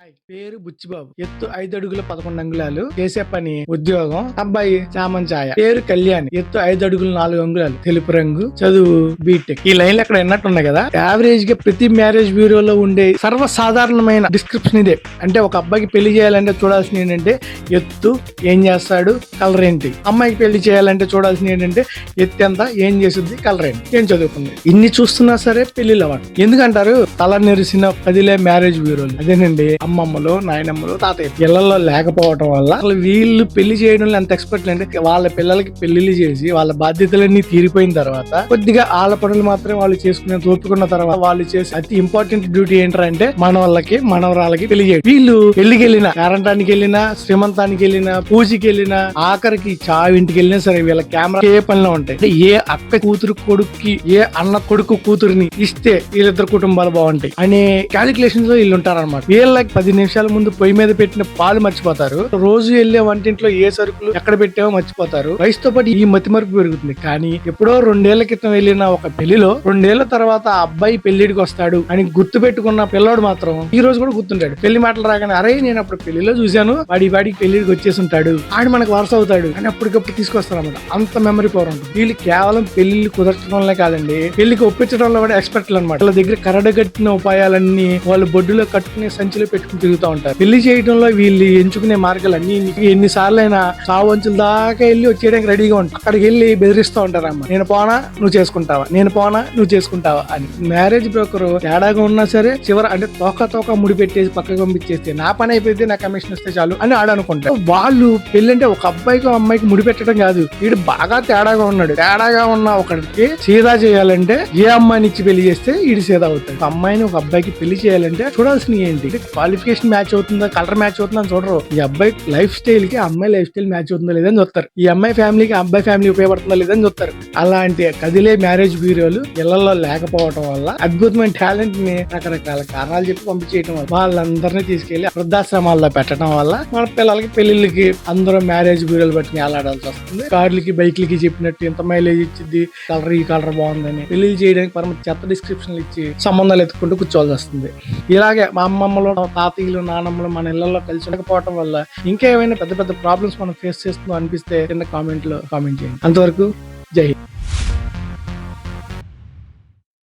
పేరు బుచ్చిబాబు. ఎత్తు 5 అడుగుల 11 అంగుళాలు. చేసే పని ఉద్యోగం. అబ్బాయి చామన్ ఛాయ. పేరు కళ్యాణి. ఎత్తు 5 అడుగుల 4 అంగుళాలు. తెలుపు రంగు. చదువు బీటెక్. ఈ లైన్లు అక్కడ విన్నట్టున్నాయి కదా. యావరేజ్ గా ప్రతి మ్యారేజ్ బ్యూరోలో ఉండే సర్వసాధారణమైన డిస్క్రిప్షన్ ఇదే. అంటే ఒక అబ్బాయికి పెళ్లి చేయాలంటే చూడాల్సింది ఏంటంటే ఎత్తు, ఏం చేస్తాడు, కలర్ ఏంటి. అమ్మాయికి పెళ్లి చేయాలంటే చూడాల్సింది ఏంటంటే ఎత్తు ఎంత, ఏం చేస్తుంది, కలర్ ఏంటి, ఏం చదువుకుంది. ఇన్ని చూస్తున్నా సరే పెళ్లిళ్ళు అవ్వదు. ఎందుకంటారు? తల నెరిసిన పదిలే మ్యారేజ్ బ్యూరోలు. అదేనండి, అమ్మమ్మలు, నాయనమ్మలు, తాతయ్య ఇళ్లలో లేకపోవడం వల్ల అసలు వీళ్ళు పెళ్లి చేయడంలో ఎంత ఎక్స్పర్ట్ అంటే వాళ్ళ పిల్లలకి పెళ్లిళ్ళు చేసి వాళ్ళ బాధ్యతలన్నీ తీరిపోయిన తర్వాత కొద్దిగా ఆళ్ళ పనులు మాత్రమే వాళ్ళు చేసుకునే తోపుకున్న తర్వాత వాళ్ళు చేసి అతి ఇంపార్టెంట్ డ్యూటీ ఏంటంటే మనవాళ్ళకి మనవరాలకి పెళ్లి చేయడం. వీళ్ళు పెళ్లికి వెళ్ళినా, కారంటానికి వెళ్ళినా, శ్రీమంతానికి వెళ్ళినా, పూజకి వెళ్ళినా, ఆఖరికి చావింటికి వెళ్ళినా సరే వీళ్ళ కెమెరా ఏ పనిలో ఉంటాయి. అంటే ఏ అక్క కూతురు కొడుక్కి, ఏ అన్న కొడుకు కూతురుని ఇస్తే వీళ్ళిద్దరు కుటుంబాలు బాగుంటాయి అనే క్యాలిక్యులేషన్స్ లో వీళ్ళు ఉంటారన్నమాట. వీళ్ళకి 10 నిమిషాల ముందు పొయ్యి మీద పెట్టిన పాలు మర్చిపోతారు. రోజు వెళ్లే వంటింట్లో ఏ సరుకులు ఎక్కడ పెట్టావో మర్చిపోతారు. వయసుతో పాటు ఈ మతిమరుపు పెరుగుతుంది. కానీ ఎప్పుడో 2 ఏళ్ల క్రితం వెళ్ళిన ఒక పెళ్లిలో 2 ఏళ్ల తర్వాత ఆ అబ్బాయి పెళ్లిడికి వస్తాడు అని గుర్తు పెట్టుకున్న పిల్లోడు మాత్రం ఈ రోజు కూడా గుర్తుంటాడు. పెళ్లి మాటలు రాగానే అరే నేను అప్పుడు పెళ్లిలో చూశాను, వాడికి పెళ్లిడికి వచ్చేసి ఉంటాడు, ఆడు మనకు వరుస అవుతాడు అని అప్పటికప్పుడు తీసుకొస్తారన్నమాట. అంత మెమరీ పవర్ ఉంటుంది. వీళ్ళు కేవలం పెళ్లిళ్ళు కుదర్చడంలో కాదండి, పెళ్లికి ఒప్పించడంలో కూడా ఎక్స్పర్ట్లు అనమాట. వాళ్ళ దగ్గర కరడగట్టిన ఉపాయాలన్నీ వాళ్ళు బొడ్డులో కట్టుకునే సంచిలో పెట్టుకుని తిరుగుతూ ఉంటారు. పెళ్లి చేయడంలో వీళ్ళు ఎంచుకునే మార్గాలు అన్ని ఎన్నిసార్లు అయినా సావంచుల దాకా వెళ్ళి వచ్చేయడానికి రెడీగా ఉంటారు. అక్కడికి వెళ్ళి బెదిరిస్తూ ఉంటారు. అమ్మ నేను పోనా నువ్వు చేసుకుంటావా, నేను పోనా నువ్వు చేసుకుంటావా అని. మ్యారేజ్ బ్రోకర్ తేడాగా ఉన్నా సరే చివర అంటే తోక ముడి పెట్టేసి పక్కకు పంపించేస్తే నా పని అయిపోతే నా కమిషన్ వస్తే చాలు అని ఆడనుకుంటారు. వాళ్ళు పెళ్లి అంటే ఒక అబ్బాయికి అమ్మాయికి ముడి పెట్టడం కాదు. వీడు బాగా తేడాగా ఉన్నాడు. తేడాగా ఉన్న ఒకరికి సీదా చేయాలంటే ఏ అమ్మాయిని ఇచ్చి పెళ్లి చేస్తే వీడు సీదా అవుతాడు. ఒక అమ్మాయిని ఒక అబ్బాయికి పెళ్లి చేయాలంటే చూడాల్సిన ఏంటి, క్వాలిఫికేషన్ మ్యాచ్ అవుతుందా, కలర్ మ్యాచ్ అవుతుందా అని చూడరు. ఈ అబ్బాయి లైఫ్ స్టైల్ కి అమ్మాయి లైఫ్ స్టైల్ మ్యాచ్ అవుతుందా లేదని చూస్తారు. ఈ అమ్మాయి ఫ్యామిలీకి అబ్బాయి ఫ్యామిలీ ఉపయోగపడుతుందా లేదని చూస్తారు. అలాంటి కదిలే మ్యారేజ్ బ్యూరోలు ఇళ్లలో లేకపోవడం వల్ల అద్భుతమైన టాలెంట్ ని రకరకాల కారణాలు చెప్పి పంపించేయడం వల్ల వాళ్ళందరినీ తీసుకెళ్లి వృద్ధాశ్రమాల్లో పెట్టడం వల్ల మన పిల్లలకి పెళ్లిళ్ళకి అందరూ మ్యారేజ్ బ్యూరోలు బట్టి ఆలాడాల్సి వస్తుంది. కార్లకి బైక్లకి చెప్పినట్టు ఎంత మైలేజ్ ఇచ్చింది, కలర్ ఈ కలర్ బాగుందని పెళ్లిళ్ళు చేయడానికి పరమ చెత్త డిస్క్రిప్షన్లు ఇచ్చి సంబంధాలు ఎత్తుకుంటూ కూర్చోవాల్సి వస్తుంది. ఇలాగే మా అమ్మమ్మలు, తాతయ్యలు, నానమ్మలు మన ఇళ్లలో కలిసి ఉండకపోవడం వల్ల ఇంకా ఏమైనా పెద్ద పెద్ద ప్రాబ్లమ్స్ మనం ఫేస్ చేస్తుందో అనిపిస్తే కింద కామెంట్ లో కామెంట్ చేయండి. అంతవరకు జై హింద్.